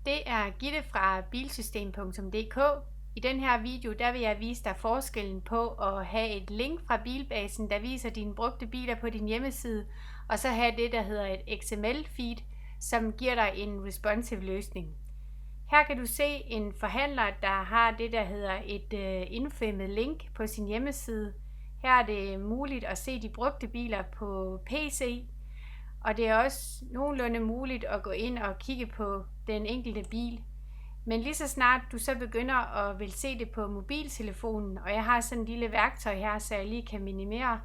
Det er Gitte fra bilsystem.dk. I den her video der vil jeg vise dig forskellen på at have et link fra Bilbasen, der viser dine brugte biler på din hjemmeside, og så have det, der hedder et XML-feed, som giver dig en responsive løsning. Her kan du se en forhandler, der har det, der hedder et indfømet link på sin hjemmeside. Her er det muligt at se de brugte biler på PC, og det er også nogenlunde muligt at gå ind og kigge på den enkelte bil. Men lige så snart du så begynder at vil se det på mobiltelefonen, og jeg har sådan en lille værktøj her, så jeg lige kan minimere,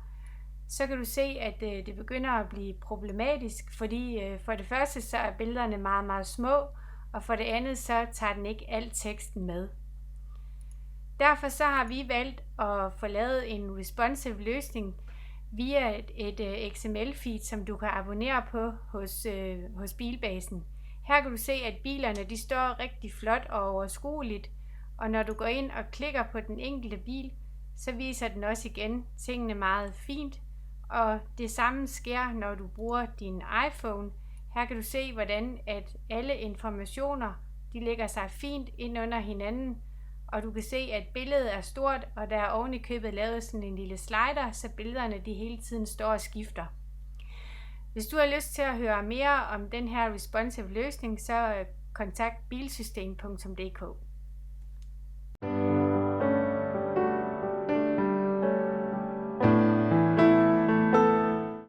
så kan du se, at det begynder at blive problematisk, fordi for det første så er billederne meget, meget små, og for det andet så tager den ikke al teksten med. Derfor så har vi valgt at få lavet en responsive løsning via et XML-feed, som du kan abonnere på hos Bilbasen. Her kan du se, at bilerne de står rigtig flot og overskueligt, og når du går ind og klikker på den enkelte bil, så viser den også igen tingene meget fint, og det samme sker, når du bruger din iPhone. Her kan du se, hvordan at alle informationer de lægger sig fint ind under hinanden, og du kan se, at billedet er stort, og der er oven i købet lavet sådan en lille slider, så billederne de hele tiden står og skifter. Hvis du har lyst til at høre mere om den her responsive løsning, så kontakt bilsystem.dk.